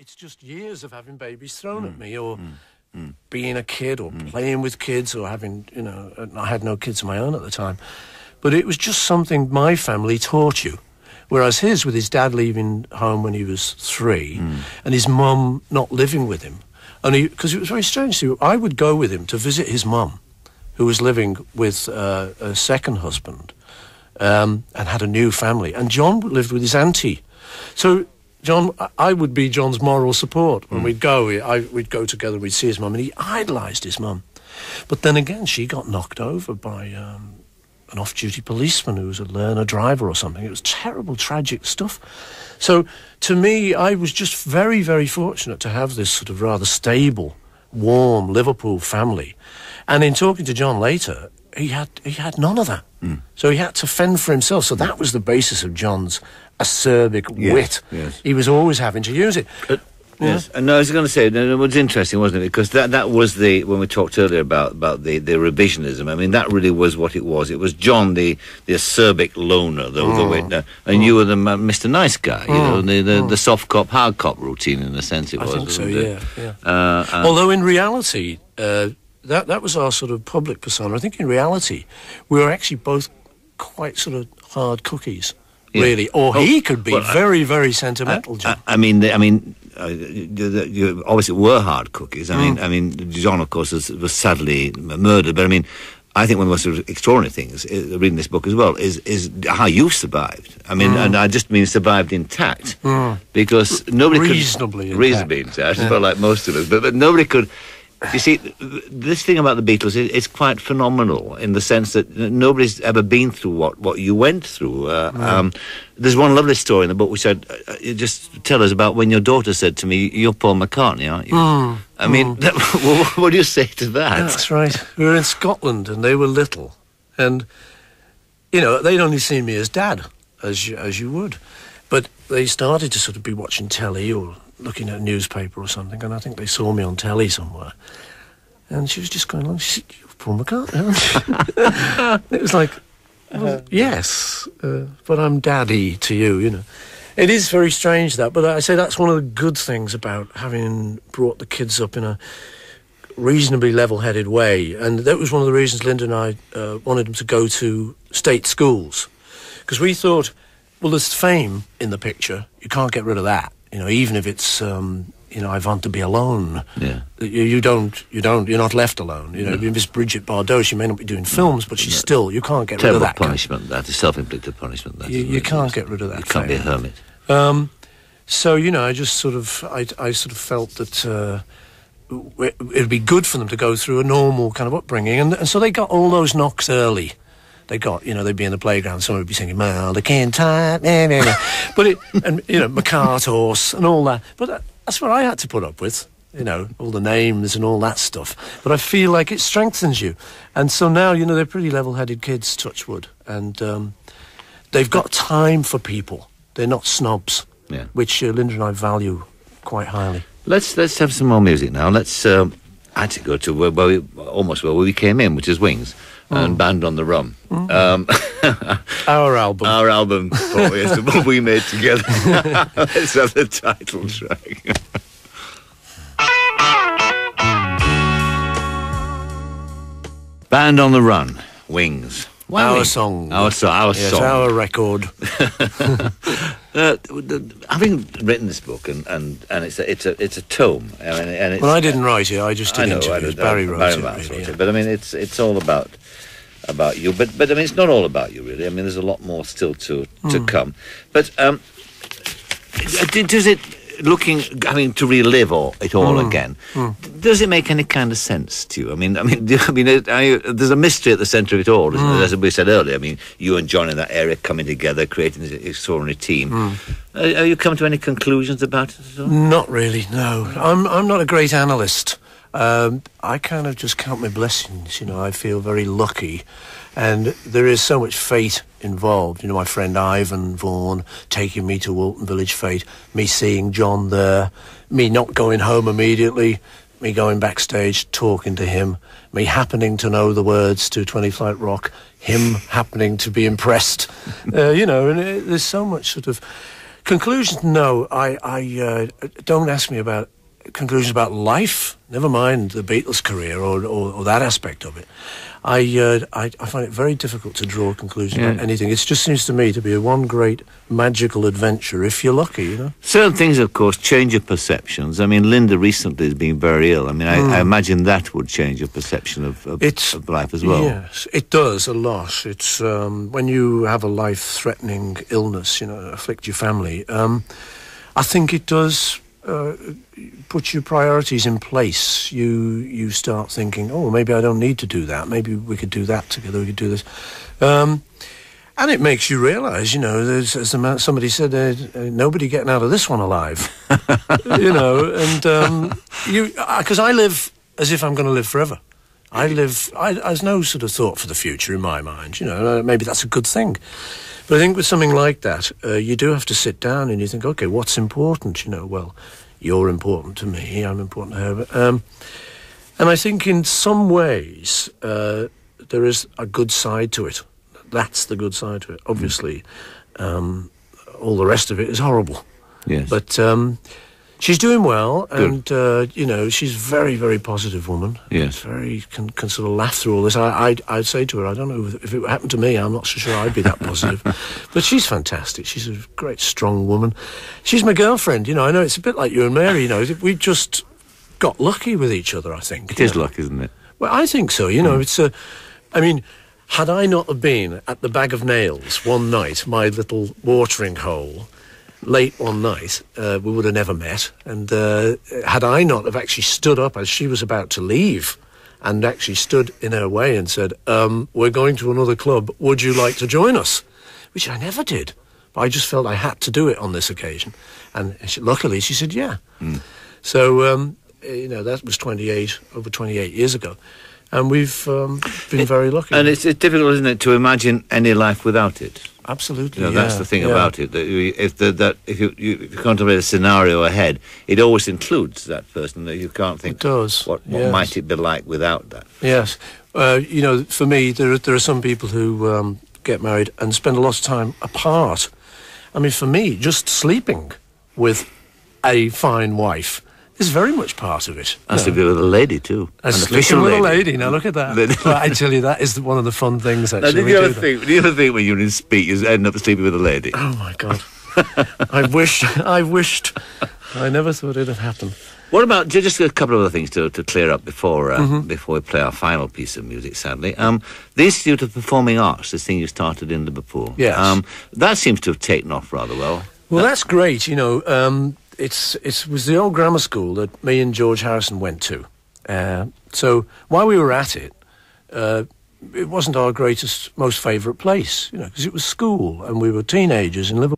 it's just years of having babies thrown at me, or being a kid, or playing with kids, or having, I had no kids of my own at the time. But it was just something my family taught you. Whereas his, with his dad leaving home when he was 3, and his mum not living with him. Because it was very strange. So I would go with him to visit his mum, who was living with a second husband, and had a new family. And John lived with his auntie. So I would be John's moral support. When we'd go, we'd go together, we'd see his mum, and he idolised his mum. But then again, she got knocked over by an off-duty policeman who was a learner driver or something. It was terrible, tragic stuff. So, to me, I was just very, very fortunate to have this sort of rather stable, warm Liverpool family. And in talking to John later, he had none of that. So he had to fend for himself. So that was the basis of John's acerbic wit. Yes. He was always having to use it. Yes, and I was going to say, it was interesting, wasn't it? Because that was when we talked earlier about the revisionism. I mean, that really was what it was. It was John, the acerbic loner, the wit, and you were the Mr. Nice Guy. The soft cop, hard cop routine, in a sense. I think so. Yeah. Although in reality, that was our sort of public persona. I think in reality, we were actually both quite sort of hard cookies. Really, or he could be very, very sentimental. John. I mean, you obviously were hard cookies. I mean, John, of course, was sadly murdered. But I mean, I think one of the most extraordinary things, reading this book as well, is how you survived. I mean, and I just mean survived intact, because nobody reasonably intact, well, like most of us, but nobody could. You see, this thing about the Beatles is quite phenomenal in the sense that nobody's ever been through what you went through. There's one lovely story in the book which you just tell us about when your daughter said to me, "You're Paul McCartney, aren't you?" I mean, what do you say to that? That's right. We were in Scotland and they were little. And, they'd only seen me as Dad, as you would. But they started to sort of be watching telly or looking at a newspaper or something, and I think they saw me on telly somewhere. And she was just going along, she said, "You're Paul McCartney, aren't you?" It was like, well, yes, but I'm Daddy to you, It is very strange, that, but I say that's one of the good things about having brought the kids up in a reasonably level-headed way. And that was one of the reasons Linda and I wanted them to go to state schools. Because we thought, well, there's fame in the picture. You can't get rid of that. Even if it's, I want to be alone. Yeah. You're not left alone. Miss Bridget Bardot, she may not be doing films, but she's still, you can't get rid of that. Terrible punishment, that is self-inflicted punishment. You can't get rid of that. You can't be a hermit. So, I just sort of, I sort of felt that it'd be good for them to go through a normal kind of upbringing. And so they got all those knocks early. They got, they'd be in the playground, someone would be singing, "Well, the can't," but McCart horse and all that. But that's what I had to put up with, all the names and all that stuff. But I feel like it strengthens you. And so now, they're pretty level-headed kids, touch wood. And they've got time for people. They're not snobs, which Linda and I value quite highly. Let's have some more music now. Let's actually go to where we came in, which is Wings. And Band on the Run. Our album. Our album, the one we made together. Let's have the title track. Band on the Run, Wings. Our song. Our song. Yes, our record. Having written this book, and it's a tome. I didn't write it. I just did interviews. Barry wrote it. But I mean, it's all about you. But I mean, it's not all about you, really. I mean, there's a lot more still to come. But does it? Having to relive it all again, does it make any kind of sense to you? I mean, there's a mystery at the centre of it all, isn't there? As we said earlier, I mean, you and John in that area coming together, creating this extraordinary team. Have you come to any conclusions about it at all? Not really, no. I'm not a great analyst. I kind of just count my blessings, I feel very lucky. And there is so much fate involved. My friend Ivan Vaughan taking me to Walton Village Fete, me seeing John there, me not going home immediately, me going backstage, talking to him, me happening to know the words to 20 Flight Rock, him happening to be impressed. And there's so much sort of Conclusions? No, I don't ask me about conclusions about life. Never mind the Beatles' career or that aspect of it. I find it very difficult to draw conclusions about anything. It just seems to me to be one great magical adventure, if you're lucky, you know. Certain things, of course, change your perceptions. I mean, Linda recently has been very ill. I mean, I imagine that would change your perception of life as well. Yes, it does a lot. It's when you have a life-threatening illness, you know, afflict your family. I think it does put your priorities in place. You start thinking, oh, maybe I don't need to do that. Maybe we could do that together. We could do this. And it makes you realise, you know, as somebody said, nobody getting out of this one alive. You know, and because I live as if I'm going to live forever. There's no sort of thought for the future in my mind, you know. Maybe that's a good thing. But I think with something like that, you do have to sit down and you think, okay, what's important? You know, well, you're important to me, I'm important to her. But, and I think in some ways there is a good side to it. That's the good side to it. Obviously, all the rest of it is horrible. Yes. But she's doing well, and you know, she's a very, very positive woman. Yes. Can sort of laugh through all this. I'd say to her, I don't know if it happened to me, I'm not so sure I'd be that positive. But she's fantastic. She's a great, strong woman. She's my girlfriend. You know, I know it's a bit like you and Mary. You know, we just got lucky with each other. I think it is luck, isn't it? Well, I think so. You know, it's I mean, had I not have been at the Bag of Nails one night, my little watering hole, late one night, we would have never met. And had I not have actually stood up as she was about to leave and actually stood in her way and said, we're going to another club, would you like to join us? Which I never did. But I just felt I had to do it on this occasion. And luckily she said, yeah. So, you know, that was over 28 years ago. And we've been very lucky. And it's difficult, isn't it, to imagine any life without it? Absolutely, you know, that's the thing about it. That if you contemplate a scenario ahead, it always includes that person. That you can't think. It does. What might it be like without that? Yes, you know, for me, there are some people who get married and spend a lot of time apart. I mean, for me, just sleeping with a fine wife is very much part of it. Has to be with a lady too. Sleeping with a lady. Now look at that. Well, I tell you, that is one of the fun things. Actually, do you ever think when you're in speak, you end up sleeping with a lady? Oh my God! I wished. I never thought it'd happen. What about just a couple of other things to clear up before we play our final piece of music? Sadly, the Institute of Performing Arts, this thing you started in Liverpool. Yes. That seems to have taken off rather well. Well, that's great. You know. It was the old grammar school that me and George Harrison went to. So while we were at it, it wasn't our most favourite place, you know, because it was school and we were teenagers in Liverpool.